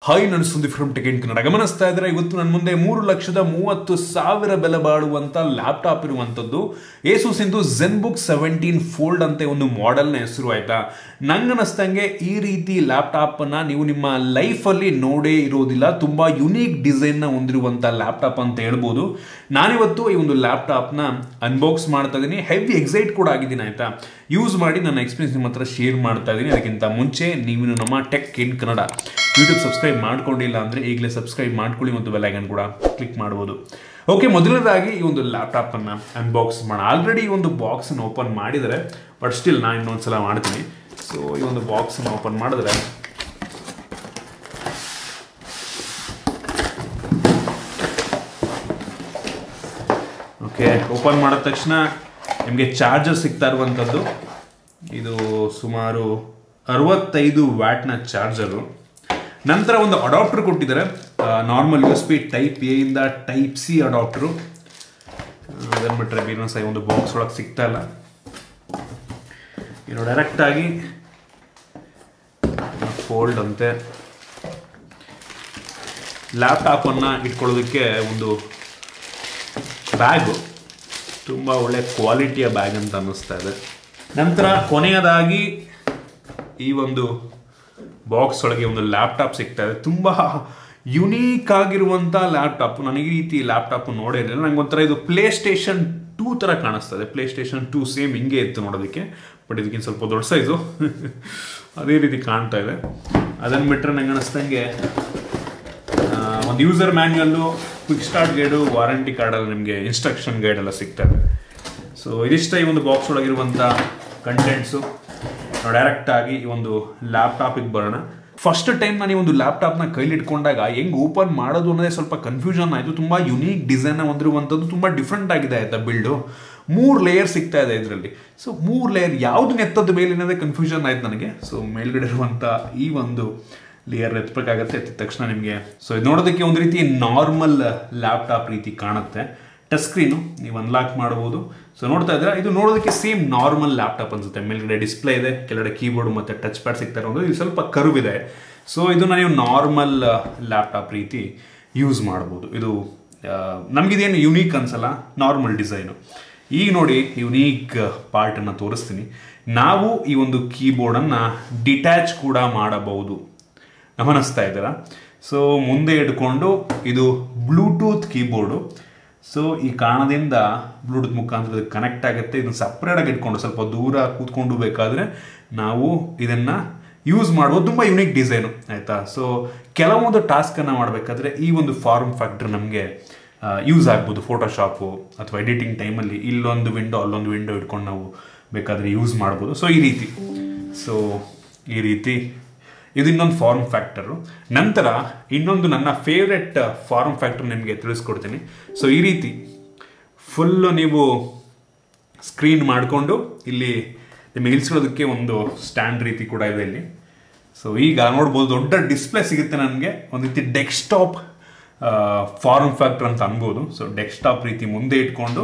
Hi ನಾನು Sudeep from tech in Kannada. ಗಮನಿಸ್ತಾ ಇದ್ರೆ ಇವತ್ತು ನನ್ನ ಮುಂದೆ 3,30,000 ಬೆಲೆ ಬಾಳುವಂತ ಲ್ಯಾಪ್ಟಾಪ್ ಇರುವಂತದ್ದು ASUS Zenbook 17 Fold ಅಂತ ಒಂದು ಮಾಡೆಲ್ ನ ಹೆಸರು. ಆಯ್ತಾ, ನಂಗನಿಸ್ತಂಗೆ ಈ ರೀತಿ ಲ್ಯಾಪ್ಟಾಪ್ ನ ನೀವು ನಿಮ್ಮ ಲೈಫ್ ಅಲ್ಲಿ ನೋಡೇ ಇರೋದಿಲ್ಲ. ತುಂಬಾ ಯುನೀಕ್ ಡಿಸೈನ್ ನ ಹೊಂದಿರುವಂತ ಲ್ಯಾಪ್ಟಾಪ್ ಅಂತ ಹೇಳ್ಬೋದು. ನಾನಿವತ್ತು ಈ ಒಂದು ಲ್ಯಾಪ್ಟಾಪ್ ನ ಅನ್ಬಾಕ್ಸ್ ಮಾಡ್ತಾ ಇದೀನಿ. ಹೆವಿ ಎಕ್ಸೈಟ್ ಕೂಡ ಆಗಿದ್ದೀನಿ. ಆಯ್ತಾ, ಯೂಸ್ ಮಾಡಿ ನನ್ನ ಎಕ್ಸ್ಪೀರಿಯನ್ಸ್ ನಿಮ್ಮ ಹತ್ರ ಶೇರ್ ಮಾಡ್ತಾ ಇದೀನಿ. ಅದಕ್ಕಿಂತ ಮುಂಚೆ ನೀವು ನಮ್ಮ tech in Kannada YouTube subscribe ಮಾಡ್ಕೊಂಡಿಲ್ಲ ಅಂದರೆ ಈಗಲೇ ಸಬ್ಸ್ಕ್ರೈಬ್ ಮಾಡ್ಕೊಳ್ಳಿ ಮತ್ತು ಬೆಲ್ ಐಕಾನ್ ಕೂಡ ಕ್ಲಿಕ್ ಮಾಡ್ಬೋದು. ಓಕೆ, ಮೊದಲನೇದಾಗಿ ಈ ಒಂದು ಲ್ಯಾಪ್ಟಾಪ್ ಅನ್ನು ಅನ್ಬಾಕ್ಸ್ ಮಾಡೋಣ. ಆಲ್ರೆಡಿ ಈ ಒಂದು ಬಾಕ್ಸ್ ಅನ್ನು ಓಪನ್ ಮಾಡಿದರೆ, ಬಟ್ ಸ್ಟಿಲ್ ನಾನು ಇನ್ನೊಂದ್ಸಲ ಮಾಡ್ತೀನಿ. ಸೊ ಈ ಒಂದು ಬಾಕ್ಸ್ ಅನ್ನು ಓಪನ್ ಮಾಡಿದ್ರೆ ಓಕೆ, ಓಪನ್ ಮಾಡಿದ ತಕ್ಷಣ ನಿಮಗೆ ಚಾರ್ಜರ್ ಸಿಗ್ತಾ ಇರುವಂಥದ್ದು. ಇದು ಸುಮಾರು 65 ವ್ಯಾಟ್ನ ಚಾರ್ಜರು. ನಂತರ ಒಂದು ಅಡಾಪ್ಟರ್ ಕೊಟ್ಟಿದ್ದಾರೆ, ನಾರ್ಮಲ್ USB ಟೈಪ್ ಎ ಇಂದ ಟೈಪ್ ಸಿ ಅಡಾಪ್ಟರು. ಅದನ್ನು ಬಿಟ್ಟರೆ ಬೇರೆ ಸಹ ಒಂದು ಬಾಕ್ಸ್ ಒಳಗೆ ಸಿಗ್ತಾ ಇಲ್ಲ. ಇನ್ನು ಡೈರೆಕ್ಟಾಗಿ ಫೋಲ್ಡ್ ಅಂತೆ. ಲ್ಯಾಪ್ಟಾಪನ್ನು ಇಟ್ಕೊಳ್ಳೋದಕ್ಕೆ ಒಂದು ಬ್ಯಾಗು, ತುಂಬ ಒಳ್ಳೆ ಕ್ವಾಲಿಟಿಯ ಬ್ಯಾಗ್ ಅಂತ ಅನ್ನಿಸ್ತಾ ಇದೆ. ನಂತರ ಕೊನೆಯದಾಗಿ ಈ ಒಂದು ಬಾಕ್ಸ್ ಒಳಗೆ ಒಂದು ಲ್ಯಾಪ್ಟಾಪ್ ಸಿಗ್ತಾ ಇದೆ. ತುಂಬ ಯುನೀಕ್ ಆಗಿರುವಂಥ ಲ್ಯಾಪ್ಟಾಪ್. ನನಗೆ ಈ ರೀತಿ ಲ್ಯಾಪ್ಟಾಪ್ ನೋಡೇ ಇರಲಿಲ್ಲ. ನಂಗೆ ಒಂಥರ ಇದು PlayStation 2 ಥರ ಕಾಣಿಸ್ತದೆ. PlayStation 2 ಸೇಮ್ ಹಿಂಗೆ ಇತ್ತು ನೋಡೋದಕ್ಕೆ, ಬಟ್ ಇದಕ್ಕಿಂತ ಸ್ವಲ್ಪ ದೊಡ್ಡ ಸೈಜು ಅದೇ ರೀತಿ ಕಾಣ್ತಾ ಇದೆ. ಅದನ್ನು ಬಿಟ್ಟರೆ ನಂಗೆ ಅನ್ನಿಸ್ದಂಗೆ ಒಂದು user manual, quick start guide, warranty ಕಾರ್ಡಲ್ಲಿ ನಿಮಗೆ ಇನ್ಸ್ಟ್ರಕ್ಷನ್ ಗೈಡ್ ಎಲ್ಲ ಸಿಗ್ತದೆ. ಸೊ ಇದಿಷ್ಟ ಈ ಒಂದು ಬಾಕ್ಸ್ ಒಳಗಿರುವಂಥ ಕಂಟೆಂಟ್ಸು. ನಾವು ಡೈರೆಕ್ಟಾಗಿ ಈ ಒಂದು ಲ್ಯಾಪ್ಟಾಪಿಗೆ ಬರೋಣ. ಫಸ್ಟ್ ಟೈಮ್ ನಾನು ಈ ಒಂದು ಲ್ಯಾಪ್ಟಾಪ್ನ ಕೈಲಿಟ್ಕೊಂಡಾಗ ಹೆಂಗೆ ಓಪನ್ ಮಾಡೋದು ಅನ್ನೋದೇ ಸ್ವಲ್ಪ ಕನ್ಫ್ಯೂಷನ್ ಆಯಿತು. ತುಂಬ ಯುನೀಕ್ ಡಿಸೈನ್ ಹೊಂದಿರುವಂಥದ್ದು, ತುಂಬ ಡಿಫ್ರೆಂಟ್ ಆಗಿದೆ. ಆಯಿತಾ, ಬಿಲ್ಡು 3 ಲೇಯರ್ ಸಿಗ್ತಾ ಇದೆ ಇದರಲ್ಲಿ. ಸೊ 3 ಲೇಯರ್ ಯಾವುದನ್ನ ಎತ್ತದ ಮೇಲೆ ಅನ್ನೋದೇ ಕನ್ಫ್ಯೂಷನ್ ಆಯ್ತು ನನಗೆ. ಸೊ ಮೇಲ್ಗಡೆ ಇರುವಂಥ ಈ ಒಂದು ಲೇಯರ್ ಎತ್ತಬೇಕಾಗತ್ತೆ. ಎತ್ತಿದ ತಕ್ಷಣ ನಿಮಗೆ ಸೊ ಇದು ನೋಡೋದಕ್ಕೆ ಒಂದು ರೀತಿ ನಾರ್ಮಲ್ ಲ್ಯಾಪ್ಟಾಪ್ ರೀತಿ ಕಾಣುತ್ತೆ. ಟಚ್ ಸ್ಕ್ರೀನು ನೀವು ಅನ್ಲಾಕ್ ಮಾಡ್ಬೋದು. ಸೊ ನೋಡ್ತಾ ಇದ್ರೆ ಇದು ನೋಡೋದಕ್ಕೆ ಸೇಮ್ ನಾರ್ಮಲ್ ಲ್ಯಾಪ್ಟಾಪ್ ಅನ್ಸುತ್ತೆ. ಮೇಲ್ಗಡೆ ಡಿಸ್ಪ್ಲೇ ಇದೆ, ಕೆಳಗಡೆ ಕೀಬೋರ್ಡ್ ಮತ್ತು ಟಚ್ ಪ್ಯಾಡ್ ಸಿಗ್ತಾ ಇರೋದು. ಇದು ಸ್ವಲ್ಪ ಕರ್ವ್ ಇದೆ. ಸೊ ಇದನ್ನ ನೀವು ನಾರ್ಮಲ್ ಲ್ಯಾಪ್ಟಾಪ್ ರೀತಿ ಯೂಸ್ ಮಾಡ್ಬೋದು. ಇದು ನಮಗಿದೇನು ಯುನೀಕ್ ಅನ್ಸಲ್ಲ, ನಾರ್ಮಲ್ ಡಿಸೈನು. ಈಗ ನೋಡಿ ಯುನೀಕ್ ಪಾರ್ಟನ್ನು ತೋರಿಸ್ತೀನಿ. ನಾವು ಈ ಒಂದು ಕೀಬೋರ್ಡನ್ನು ಡಿಟ್ಯಾಚ್ ಕೂಡ ಮಾಡಬಹುದು. ಗಮನಿಸ್ತಾ ಇದ್ದೀರಾ? ಸೊ ಮುಂದೆ ಇಟ್ಕೊಂಡು ಇದು ಬ್ಲೂಟೂತ್ ಕೀಬೋರ್ಡು. ಸೊ ಈ ಕಾರಣದಿಂದ ಬ್ಲೂಟೂತ್ ಮುಖಾಂತರ ಕನೆಕ್ಟ್ ಆಗುತ್ತೆ. ಇದನ್ನು ಸಪ್ರೇಟಾಗಿ ಇಟ್ಕೊಂಡು ಸ್ವಲ್ಪ ದೂರ ಕೂತ್ಕೊಂಡು ಬೇಕಾದರೆ ನಾವು ಇದನ್ನು ಯೂಸ್ ಮಾಡ್ಬೋದು. ತುಂಬ ಯುನೀಕ್ ಡಿಸೈನು. ಆಯಿತಾ, ಸೊ ಕೆಲವೊಂದು ಟಾಸ್ಕನ್ನು ಮಾಡಬೇಕಾದ್ರೆ ಈ ಒಂದು ಫಾರ್ಮ್ ಫ್ಯಾಕ್ಟರ್ ನಮಗೆ ಯೂಸ್ ಆಗ್ಬೋದು. ಫೋಟೋಶಾಪು ಅಥವಾ ಎಡಿಟಿಂಗ್ ಟೈಮಲ್ಲಿ ಇಲ್ಲೊಂದು ವಿಂಡೋ ಅಲ್ಲೊಂದು ವಿಂಡೋ ಇಟ್ಕೊಂಡು ನಾವು ಬೇಕಾದರೆ ಯೂಸ್ ಮಾಡ್ಬೋದು. ಸೊ ಈ ರೀತಿ ಇದು ಇನ್ನೊಂದು ಫಾರ್ಮ್ ಫ್ಯಾಕ್ಟರು. ನಂತರ ಇನ್ನೊಂದು ನನ್ನ ಫೇವ್ರೆಟ್ ಫಾರ್ಮ್ ಫ್ಯಾಕ್ಟರ್ ನಿಮಗೆ ತಿಳಿಸ್ಕೊಡ್ತೀನಿ. ಸೊ ಈ ರೀತಿ ಫುಲ್ಲು ನೀವು ಸ್ಕ್ರೀನ್ ಮಾಡಿಕೊಂಡು ಇಲ್ಲಿ ನಿಮಗೆ ಇಳಿಸ್ಕೊಳ್ಳೋದಕ್ಕೆ ಒಂದು ಸ್ಟ್ಯಾಂಡ್ ರೀತಿ ಕೂಡ ಇದೆ ಇಲ್ಲಿ. ಸೊ ಈಗ ನೋಡ್ಬೋದು ದೊಡ್ಡ ಡಿಸ್ಪ್ಲೇ ಸಿಗುತ್ತೆ ನನಗೆ. ಒಂದು ರೀತಿ ಡೆಸ್ಕ್ಟಾಪ್ ಫಾರ್ಮ್ ಫ್ಯಾಕ್ಟರ್ ಅಂತ ಅನ್ಬೋದು. ಸೊ ಡೆಸ್ಕ್ಟಾಪ್ ರೀತಿ ಮುಂದೆ ಇಟ್ಕೊಂಡು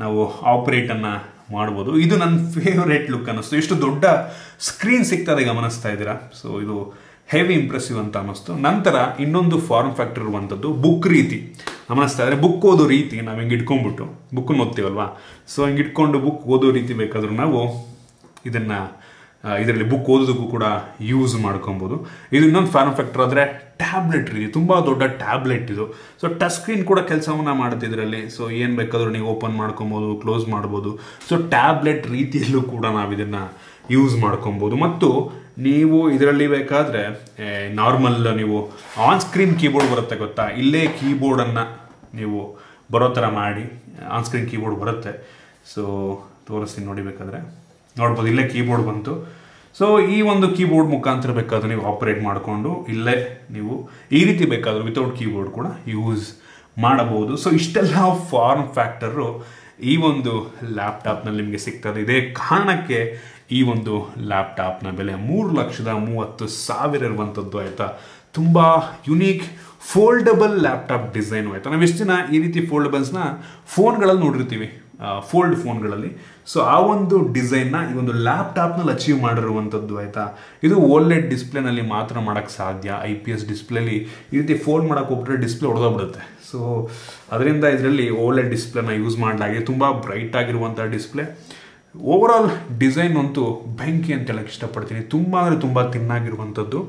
ನಾವು ಆಪರೇಟನ್ನು ಮಾಡ್ಬೋದು. ಇದು ನನ್ನ ಫೇವ್ರೇಟ್ ಲುಕ್ ಅನ್ನಿಸ್ತು. ಇಷ್ಟು ದೊಡ್ಡ ಸ್ಕ್ರೀನ್ ಸಿಗ್ತದೆ, ಗಮನಿಸ್ತಾ ಇದ್ದೀರಾ? ಸೊ ಇದು ಹೆವಿ ಇಂಪ್ರೆಸಿವ್ ಅಂತ ಅನ್ನಿಸ್ತು. ನಂತರ ಇನ್ನೊಂದು ಫಾರ್ಮ್ ಫ್ಯಾಕ್ಟರ್ ಇರುವಂಥದ್ದು ಬುಕ್ ರೀತಿ. ಗಮನಿಸ್ತಾ ಇದ್ದಾರೆ, ಬುಕ್ ಓದೋ ರೀತಿ. ನಾವು ಹಿಂಗೆ ಇಟ್ಕೊಂಡ್ಬಿಟ್ಟು ಬುಕ್ಕನ್ನು ಓದ್ತೀವಲ್ವಾ? ಸೊ ಹಿಂಗೆ ಇಟ್ಕೊಂಡು ಬುಕ್ ಓದೋ ರೀತಿ ಬೇಕಾದರೂ ನಾವು ಇದನ್ನು ಇದರಲ್ಲಿ ಬುಕ್ ಓದೋದಕ್ಕೂ ಕೂಡ ಯೂಸ್ ಮಾಡ್ಕೊಬೋದು. ಇದು ಇನ್ನೊಂದು ಫಾರ್ಮ್ ಫ್ಯಾಕ್ಟರ್ ಆದರೆ ಟ್ಯಾಬ್ಲೆಟ್ ರೀತಿ, ತುಂಬ ದೊಡ್ಡ ಟ್ಯಾಬ್ಲೆಟ್ ಇದು. ಸೊ ಟಚ್ ಸ್ಕ್ರೀನ್ ಕೂಡ ಕೆಲಸವನ್ನು ಮಾಡುತ್ತೆ ಇದರಲ್ಲಿ. ಸೊ ಏನು ಬೇಕಾದರೂ ನೀವು ಓಪನ್ ಮಾಡ್ಕೊಬೋದು, ಕ್ಲೋಸ್ ಮಾಡ್ಬೋದು. ಸೊ ಟ್ಯಾಬ್ಲೆಟ್ ರೀತಿಯಲ್ಲೂ ಕೂಡ ನಾವು ಇದನ್ನು ಯೂಸ್ ಮಾಡ್ಕೊಬೋದು. ಮತ್ತು ನೀವು ಇದರಲ್ಲಿ ಬೇಕಾದರೆ ನಾರ್ಮಲ್ ನೀವು ಆನ್ ಸ್ಕ್ರೀನ್ ಕೀಬೋರ್ಡ್ ಬರುತ್ತೆ, ಗೊತ್ತಾ? ಇಲ್ಲೇ ಕೀಬೋರ್ಡನ್ನು ನೀವು ಬರೋ ಥರ ಮಾಡಿ ಆನ್ ಸ್ಕ್ರೀನ್ ಕೀಬೋರ್ಡ್ ಬರುತ್ತೆ. ಸೊ ತೋರಿಸ್ತೀನಿ ನೋಡಿ, ಬೇಕಾದರೆ ನೋಡ್ಬೋದು. ಇಲ್ಲೇ ಕೀಬೋರ್ಡ್ ಬಂತು. ಸೊ ಈ ಒಂದು ಕೀಬೋರ್ಡ್ ಮುಖಾಂತರ ಬೇಕಾದರೂ ನೀವು ಆಪರೇಟ್ ಮಾಡಿಕೊಂಡು ಇಲ್ಲೇ ನೀವು ಈ ರೀತಿ ಬೇಕಾದರೂ ವಿತೌಟ್ ಕೀಬೋರ್ಡ್ ಕೂಡ ಯೂಸ್ ಮಾಡಬಹುದು. ಸೊ ಇಷ್ಟೆಲ್ಲ ಫಾರ್ಮ್ ಫ್ಯಾಕ್ಟರು ಈ ಒಂದು ಲ್ಯಾಪ್ಟಾಪ್ನಲ್ಲಿ ನಿಮಗೆ ಸಿಗ್ತದೆ. ಇದೇ ಕಾರಣಕ್ಕೆ ಈ ಒಂದು ಲ್ಯಾಪ್ಟಾಪ್ನ ಬೆಲೆ 3,30,000 ಇರುವಂಥದ್ದು. ಆಯಿತಾ, ತುಂಬ ಯುನೀಕ್ ಫೋಲ್ಡಬಲ್ ಲ್ಯಾಪ್ಟಾಪ್ ಡಿಸೈನು. ಆಯಿತಾ, ನಾವು ಎಷ್ಟು ದಿನ ಈ ರೀತಿ ಫೋಲ್ಡಬಲ್ಸ್ನ ಫೋನ್ಗಳಲ್ಲಿ ನೋಡಿರ್ತೀವಿ. ಫೋಲ್ಡ್ ಫೋನ್ಗಳಲ್ಲಿ. ಸೊ ಆ ಒಂದು ಡಿಸೈನ್ನ ಈ ಒಂದು ಲ್ಯಾಪ್ಟಾಪ್ನಲ್ಲಿ ಅಚೀವ್ ಮಾಡಿರುವಂಥದ್ದು ಆಯಿತಾ. ಇದು ಓಲೆಡ್ ಡಿಸ್ಪ್ಲೇನಲ್ಲಿ ಮಾತ್ರ ಮಾಡೋಕ್ಕೆ ಸಾಧ್ಯ. IPS ಡಿಸ್ಪ್ಲೇಲಿ ಈ ರೀತಿ ಫೋಲ್ಡ್ ಮಾಡೋಕೆ ಹೋಗ್ಬಿಟ್ರೆ ಡಿಸ್ಪ್ಲೇ ಹೊಡೆದೋಗ್ಬಿಡುತ್ತೆ. ಸೊ ಅದರಿಂದ ಇದರಲ್ಲಿ ಓಲೆಡ್ ಡಿಸ್ಪ್ಲೇನ ಯೂಸ್ ಮಾಡಲಾಗಿದೆ. ತುಂಬ ಬ್ರೈಟ್ ಆಗಿರುವಂಥ ಡಿಸ್ಪ್ಲೇ. ಓವರಾಲ್ ಡಿಸೈನ್ ಅಂತೂ ಬೆಂಕಿ ಅಂತ ಹೇಳಕ್ಕೆ ಇಷ್ಟಪಡ್ತೀನಿ. ತುಂಬ ಅಂದರೆ ತುಂಬ ತಿನ್ನಾಗಿರುವಂಥದ್ದು.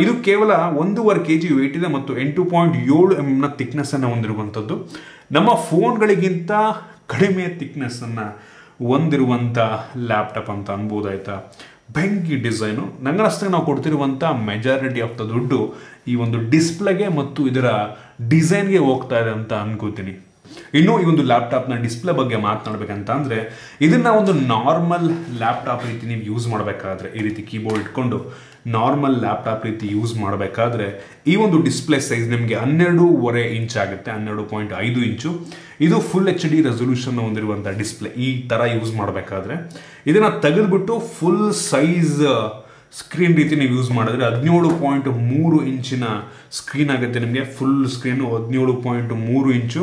ಇದು ಕೇವಲ 1.5 kg ವೆಯ್ಟ್ ಇದೆ ಮತ್ತು 8.7 mm ಥಿಕ್ನೆಸ್ಸನ್ನು ಹೊಂದಿರುವಂಥದ್ದು. ನಮ್ಮ ಫೋನ್ಗಳಿಗಿಂತ ಕಡಿಮೆ ಥಿಕ್ನೆಸ್ಸನ್ನು ಹೊಂದಿರುವಂಥ ಲ್ಯಾಪ್ಟಾಪ್ ಅಂತ ಅನ್ಬೋದಾಯ್ತಾ. ಬೆಂಕಿ ಡಿಸೈನು. ನನಗನ್ನಿಸ್ತಾಗ ನಾವು ಕೊಡ್ತಿರುವಂಥ ಮೆಜಾರಿಟಿ ಆಫ್ ದ ದುಡ್ಡು ಈ ಒಂದು ಡಿಸ್ಪ್ಲೇಗೆ ಮತ್ತು ಇದರ ಡಿಸೈನ್ಗೆ ಹೋಗ್ತಾ ಇದೆ ಅಂತ ಅನ್ಕೋತೀನಿ. ಇನ್ನು ಈ ಒಂದು ಲ್ಯಾಪ್ಟಾಪ್ನ ಡಿಸ್ಪ್ಲೇ ಬಗ್ಗೆ ಮಾತನಾಡಬೇಕಂತ ಅಂದರೆ ಇದನ್ನ ಒಂದು ನಾರ್ಮಲ್ ಲ್ಯಾಪ್ಟಾಪ್ ರೀತಿ ನೀವು ಯೂಸ್ ಮಾಡಬೇಕಾದ್ರೆ, ಈ ರೀತಿ ಕೀಬೋರ್ಡ್ ಇಟ್ಕೊಂಡು ನಾರ್ಮಲ್ ಲ್ಯಾಪ್ಟಾಪ್ ರೀತಿ ಯೂಸ್ ಮಾಡಬೇಕಾದ್ರೆ ಈ ಒಂದು ಡಿಸ್ಪ್ಲೇ ಸೈಜ್ ನಿಮಗೆ 12.5 ಇಂಚ್ ಆಗುತ್ತೆ, 12.5 ಇಂಚು. ಇದು ಫುಲ್ HD ರೆಸೊಲ್ಯೂಷನ್ ಹೊಂದಿರುವಂಥ ಡಿಸ್ಪ್ಲೇ. ಈ ಥರ ಯೂಸ್ ಮಾಡಬೇಕಾದ್ರೆ ಇದನ್ನು ತೆಗೆದುಬಿಟ್ಟು ಫುಲ್ ಸೈಜ್ ಸ್ಕ್ರೀನ್ ರೀತಿ ನೀವು ಯೂಸ್ ಮಾಡಿದ್ರೆ 17.3 ಇಂಚಿನ ಸ್ಕ್ರೀನ್ ಆಗುತ್ತೆ ನಿಮಗೆ. ಫುಲ್ ಸ್ಕ್ರೀನು 17.3 ಇಂಚು.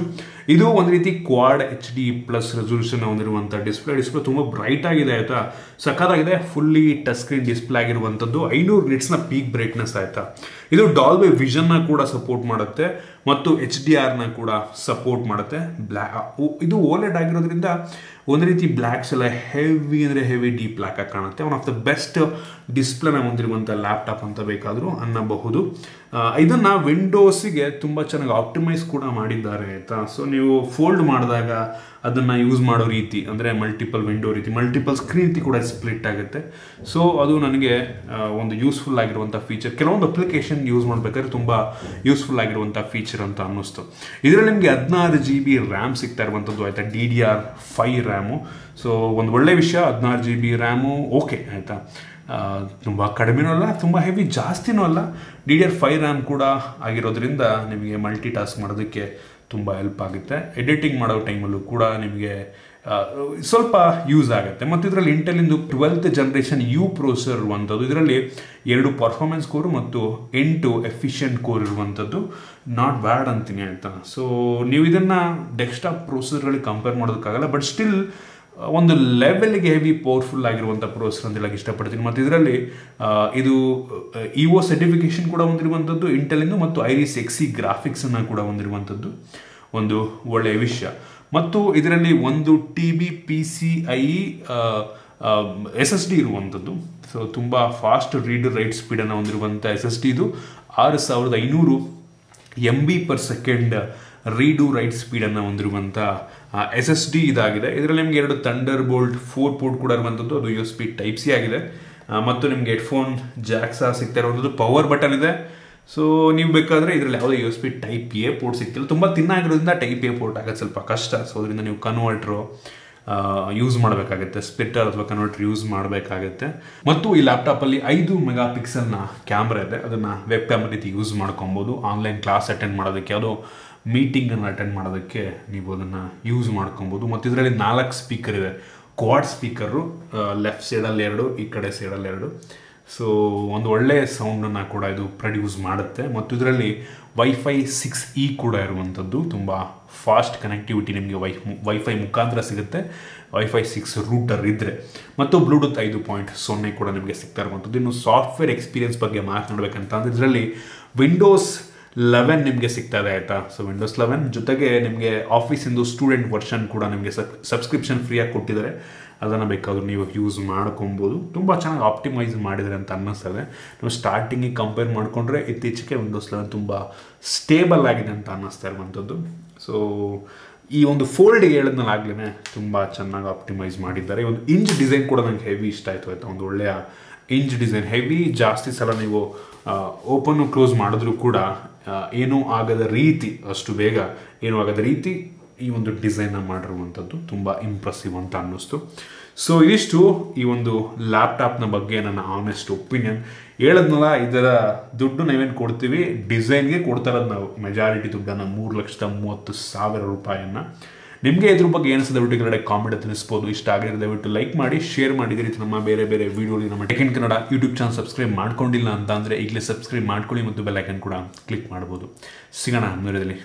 ಇದು ಒಂದು ರೀತಿ ಕ್ವಾಡ್ HD ಪ್ಲಸ್ ರೆಸೊಲ್ಯೂಷನ್ ಹೊಂದಿರುವಂಥ ಡಿಸ್ಪ್ಲೇ ತುಂಬ ಬ್ರೈಟ್ ಆಗಿದೆ ಆಯಿತಾ, ಸಖತ್ತಾಗಿದೆ. ಫುಲ್ಲಿ ಟಚ್ ಸ್ಕ್ರೀನ್ ಡಿಸ್ಪ್ಲೇ ಆಗಿರುವಂಥದ್ದು. 500 ನಿಟ್ಸ್ನ ಪೀಕ್ ಬ್ರೈಟ್ನೆಸ್ ಆಯಿತಾ. ಇದು ಡಾಲ್ಬಿ ವಿಷನ್ನ ಕೂಡ ಸಪೋರ್ಟ್ ಮಾಡುತ್ತೆ ಮತ್ತು HDRನ ಕೂಡ ಸಪೋರ್ಟ್ ಮಾಡುತ್ತೆ. ಇದು ಓಲೆಡ್ ಆಗಿರೋದ್ರಿಂದ ಒಂದು ರೀತಿ ಬ್ಲ್ಯಾಕ್ಸ್ ಎಲ್ಲ ಹೆವಿ ಅಂದರೆ ಹೆವಿ ಡೀಪ್ ಬ್ಲ್ಯಾಕ್ ಆಗಿ ಕಾಣುತ್ತೆ. ಒನ್ ಆಫ್ ದ ಬೆಸ್ಟ್ ಡಿಸ್ಪ್ಲೇನ ಹೊಂದಿರುವಂಥ ಲ್ಯಾಪ್ಟಾಪ್ ಅಂತ ಬೇಕಾದರೂ ಅನ್ನಬಹುದು. ಇದನ್ನು ವಿಂಡೋಸಿಗೆ ತುಂಬ ಚೆನ್ನಾಗಿ ಆಪ್ಟಿಮೈಸ್ ಕೂಡ ಮಾಡಿದ್ದಾರೆ ಆಯಿತಾ. ಸೊ ನೀವು ಫೋಲ್ಡ್ ಮಾಡಿದಾಗ ಅದನ್ನು ಯೂಸ್ ಮಾಡೋ ರೀತಿ ಅಂದರೆ ಮಲ್ಟಿಪಲ್ ವಿಂಡೋ ರೀತಿ, ಮಲ್ಟಿಪಲ್ ಸ್ಕ್ರೀನ್ ರೀತಿ ಕೂಡ ಸ್ಪ್ಲಿಟ್ ಆಗುತ್ತೆ. ಸೊ ಅದು ನನಗೆ ಒಂದು ಯೂಸ್ಫುಲ್ ಆಗಿರುವಂಥ ಫೀಚರ್. ಕೆಲವೊಂದು ಅಪ್ಲಿಕೇಶನ್ ಯೂಸ್ ಮಾಡಬೇಕಾದ್ರೆ ತುಂಬ ಯೂಸ್ಫುಲ್ ಆಗಿರುವಂಥ ಫೀಚರ್ ಅಂತ ಅನ್ನಿಸ್ತು. ಇದರಲ್ಲಿ ನಿಮಗೆ 16 GB ರ್ಯಾಮ್ ಸಿಗ್ತಾ ಇರುವಂಥದ್ದು ಆಯಿತಾ, DDR5 ರ್ಯಾಮು. ಸೊ ಒಂದು ಒಳ್ಳೆ ವಿಷಯ. 16 GB ರ್ಯಾಮು ಓಕೆ ಆಯಿತಾ, ತುಂಬ ಕಡಿಮೆನೂ ಅಲ್ಲ, ತುಂಬ ಹೆವಿ ಜಾಸ್ತಿನೂ ಅಲ್ಲ. DDR5 ರ್ಯಾಮ್ ಕೂಡ ಆಗಿರೋದ್ರಿಂದ ನಿಮಗೆ ಮಲ್ಟಿ ಟಾಸ್ಕ್ ಮಾಡೋದಕ್ಕೆ ತುಂಬ ಹೆಲ್ಪ್ ಆಗುತ್ತೆ. ಎಡಿಟಿಂಗ್ ಮಾಡೋ ಟೈಮಲ್ಲೂ ಕೂಡ ನಿಮಗೆ ಸ್ವಲ್ಪ ಯೂಸ್ ಆಗುತ್ತೆ. ಮತ್ತು ಇದರಲ್ಲಿ ಇಂಟೆಲಿಂದು 12th ಜನರೇಷನ್ U ಪ್ರೊಸೆಸರ್ ಇರುವಂಥದ್ದು. ಇದರಲ್ಲಿ 2 ಪರ್ಫಾರ್ಮೆನ್ಸ್ ಕೋರು ಮತ್ತು 8 ಎಫಿಷಿಯೆಂಟ್ ಕೋರ್ ಇರುವಂಥದ್ದು. ನಾಟ್ ಬ್ಯಾಡ್ ಅಂತೀನಿ ಆಯಿತಾ. ಸೊ ನೀವು ಇದನ್ನು ಡೆಸ್ಕ್ಟಾಪ್ ಪ್ರೊಸೆಸರ್ಗಳಿಗೆ ಕಂಪೇರ್ ಮಾಡೋದಕ್ಕಾಗಲ್ಲ, ಬಟ್ ಸ್ಟಿಲ್ ಒಂದು ಲೆವೆಲ್ಗೆ ಹೆವಿ ಪವರ್ಫುಲ್ ಆಗಿರುವಂಥ ಪ್ರೊಸೆಸರ್ ಅಂತ ಹೇಳಕ್ಕೆ ಇಷ್ಟಪಡ್ತೀನಿ. ಮತ್ತು ಇದರಲ್ಲಿ ಇದು EO ಸರ್ಟಿಫಿಕೇಶನ್ ಕೂಡ ಹೊಂದಿರುವಂಥದ್ದು ಇಂಟೆಲಿಂದು ಮತ್ತು ಐರಿಸ್ XE ಗ್ರಾಫಿಕ್ಸನ್ನು ಕೂಡ ಹೊಂದಿರುವಂಥದ್ದು ಒಂದು ಒಳ್ಳೆಯ ವಿಷಯ. ಮತ್ತು ಇದರಲ್ಲಿ 1 TB PCIe SSD ಇರುವಂಥದ್ದು. ಸೊ ತುಂಬ ಫಾಸ್ಟ್ ರೀಡ್ ರೈಟ್ ಸ್ಪೀಡನ್ನು ಹೊಂದಿರುವಂಥ SSD ಇದು. 6500 MB/s ರೀಡು ರೈಟ್ ಸ್ಪೀಡನ್ನು ಹೊಂದಿರುವಂಥ SSD ಇದಾಗಿದೆ. ಇದರಲ್ಲಿ ನಿಮಗೆ 2 ಥಂಡರ್ಬೋಲ್ಟ್ 4 ಪೋರ್ಟ್ ಕೂಡ ಇರುವಂಥದ್ದು. ಅದು USB Type-C ಆಗಿದೆ. ಮತ್ತು ನಿಮಗೆ ಹೆಡ್ಫೋನ್ ಜಾಕ್ ಸಹ ಸಿಗ್ತಾ ಇರುವಂಥದ್ದು. ಪವರ್ ಬಟನ್ ಇದೆ. ಸೊ ನೀವು ಬೇಕಾದರೆ ಇದರಲ್ಲಿ ಯಾವುದೇ USB Type-A ಪೋರ್ಟ್ ಸಿಗ್ತಿಲ್ಲ. ತುಂಬ ತಿನ್ನಾಗಿರೋದ್ರಿಂದ Type-A ಪೋರ್ಟ್ ಆಗೋದು ಸ್ವಲ್ಪ ಕಷ್ಟ. ಸೊ ಅದರಿಂದ ನೀವು ಕನ್ವರ್ಟ್ರು ಯೂಸ್ ಮಾಡಬೇಕಾಗುತ್ತೆ, ಸ್ಪ್ಲಿಟ್ಟರ್ ಅಥವಾ ಕನ್ವರ್ಟರ್ ಯೂಸ್ ಮಾಡಬೇಕಾಗುತ್ತೆ. ಮತ್ತು ಈ ಲ್ಯಾಪ್ಟಾಪಲ್ಲಿ 5 ಮೆಗಾಪಿಕ್ಸೆಲ್ನ ಕ್ಯಾಮ್ರಾ ಇದೆ. ಅದನ್ನು ವೆಬ್ ಕ್ಯಾಮ್ರಾ ರೀತಿ ಯೂಸ್ ಮಾಡ್ಕೊಬೋದು. ಆನ್ಲೈನ್ ಕ್ಲಾಸ್ ಅಟೆಂಡ್ ಮಾಡೋದಕ್ಕೆ, ಯಾವುದೋ ಮೀಟಿಂಗನ್ನು ಅಟೆಂಡ್ ಮಾಡೋದಕ್ಕೆ ನೀವು ಅದನ್ನು ಯೂಸ್ ಮಾಡ್ಕೊಬೋದು. ಮತ್ತು ಇದರಲ್ಲಿ 4 ಸ್ಪೀಕರ್ ಇದೆ. ಕ್ವಾಡ್ ಸ್ಪೀಕರು, ಲೆಫ್ಟ್ ಸೈಡಲ್ಲಿ 2, ಈ ಕಡೆ ಸೈಡಲ್ಲಿ 2. ಸೊ ಒಂದು ಒಳ್ಳೆಯ ಸೌಂಡನ್ನು ಕೂಡ ಇದು ಪ್ರೊಡ್ಯೂಸ್ ಮಾಡುತ್ತೆ. ಮತ್ತು ಇದರಲ್ಲಿ Wi-Fi 6E ಕೂಡ ಇರುವಂಥದ್ದು. ತುಂಬ ಫಾಸ್ಟ್ ಕನೆಕ್ಟಿವಿಟಿ ನಿಮಗೆ ವೈಫೈ ಮುಖಾಂತರ ಸಿಗುತ್ತೆ, Wi-Fi 6 ರೂಟರ್ ಇದ್ದರೆ. ಮತ್ತು ಬ್ಲೂಟೂತ್ 5.0 ಕೂಡ ನಿಮಗೆ ಸಿಗ್ತಾ ಇರುವಂಥದ್ದು. ಇನ್ನು ಸಾಫ್ಟ್ವೇರ್ ಎಕ್ಸ್ಪೀರಿಯನ್ಸ್ ಬಗ್ಗೆ ಮಾತನಾಡಬೇಕಂತ ಅಂದರೆ ಇದರಲ್ಲಿ Windows 11 ನಿಮಗೆ ಸಿಗ್ತಾ ಇದೆ ಆಯಿತಾ. ಸೊ Windows 11 ಜೊತೆಗೆ ನಿಮಗೆ ಆಫೀಸಿಂದು ಸ್ಟೂಡೆಂಟ್ ವರ್ಷನ್ ಕೂಡ ನಿಮಗೆ ಸಬ್ಸ್ಕ್ರಿಪ್ಷನ್ ಫ್ರೀಯಾಗಿ ಕೊಟ್ಟಿದ್ದಾರೆ. ಅದನ್ನು ಬೇಕಾದರೂ ನೀವು ಯೂಸ್ ಮಾಡ್ಕೊಬೋದು. ತುಂಬ ಚೆನ್ನಾಗಿ ಆಪ್ಟಿಮೈಸ್ ಮಾಡಿದರೆ ಅಂತ ಅನ್ನಿಸ್ತದೆ. ನೀವು ಸ್ಟಾರ್ಟಿಂಗಿಗೆ ಕಂಪೇರ್ ಮಾಡಿಕೊಂಡ್ರೆ ಇತ್ತೀಚೆಗೆ Windows 11 ತುಂಬ ಸ್ಟೇಬಲ್ ಆಗಿದೆ ಅಂತ ಅನ್ನಿಸ್ತಾ ಇರುವಂಥದ್ದು. ಸೊ ಈ ಒಂದು ಫೋಲ್ಡಿಗೆ ಹೇಳಿದ್ನಲ್ಲಿ ಆಗಲೇ ತುಂಬ ಚೆನ್ನಾಗಿ ಆಪ್ಟಿಮೈಸ್ ಮಾಡಿದ್ದಾರೆ. ಈ ಒಂದು ಇಂಚ್ ಡಿಸೈನ್ ಕೂಡ ನನಗೆ ಹೆವಿ ಇಷ್ಟ ಆಯಿತು ಆಯಿತಾ. ಒಂದು ಒಳ್ಳೆಯ ಇಂಚ್ ಡಿಸೈನ್, ಹೆವಿ ಜಾಸ್ತಿ ಸಲ ನೀವು ಓಪನ್ನು ಕ್ಲೋಸ್ ಮಾಡಿದ್ರೂ ಕೂಡ ಏನೂ ಆಗದ ರೀತಿ, ಅಷ್ಟು ಬೇಗ ಏನೂ ಆಗದ ರೀತಿ ಈ ಒಂದು ಡಿಸೈನ್ನ ಮಾಡಿರುವಂಥದ್ದು ತುಂಬ ಇಂಪ್ರೆಸಿವ್ ಅಂತ ಅನ್ನಿಸ್ತು. ಸೊ ಇದಿಷ್ಟು ಈ ಒಂದು ಲ್ಯಾಪ್ಟಾಪ್ನ ಬಗ್ಗೆ ನನ್ನ ಆನೆಸ್ಟ್ ಒಪಿನಿಯನ್. ಹೇಳದ್ನಲ್ಲ, ಇದರ ದುಡ್ಡು ನಾವೇನು ಕೊಡ್ತೀವಿ, ಡಿಸೈನ್ಗೆ ಕೊಡ್ತಾ ಇರೋದು ನಾವು ಮೆಜಾರಿಟಿ ದುಡ್ಡನ್ನು, 3,30,000 ರೂಪಾಯಿಯನ್ನು. ನಿಮಗೆ ಇದ್ರ ಬಗ್ಗೆ ಏನಿಸ್ತದೆ ದಯವಿಟ್ಟು ಕೆಳಗಡೆ ಕಾಮೆಂಟ್ ತಿಳಿಸ್ಬೋದು. ಇಷ್ಟ ಆಗಿದ್ರೆ ದಯವಿಟ್ಟು ಲೈಕ್ ಮಾಡಿ, ಶೇರ್ ಮಾಡಿದ ರೀತಿ ನಮ್ಮ ಬೇರೆ ಬೇರೆ ವಿಡಿಯೋಲಿ ನಮ್ಮ tech in Kannada YouTube channel subscribe ಮಾಡ್ಕೊಂಡಿಲ್ಲ ಅಂತ ಅಂದರೆ ಈಗಲೇ ಸಬ್ಸ್ಕ್ರೈಬ್ ಮಾಡ್ಕೊಳ್ಳಿ ಮತ್ತು ಬೆಲ್ ಐಕನ್ ಕೂಡ ಕ್ಲಿಕ್ ಮಾಡ್ಬೋದು. ಸಿಗೋಣ ಮುಂದಿನದಲ್ಲಿ.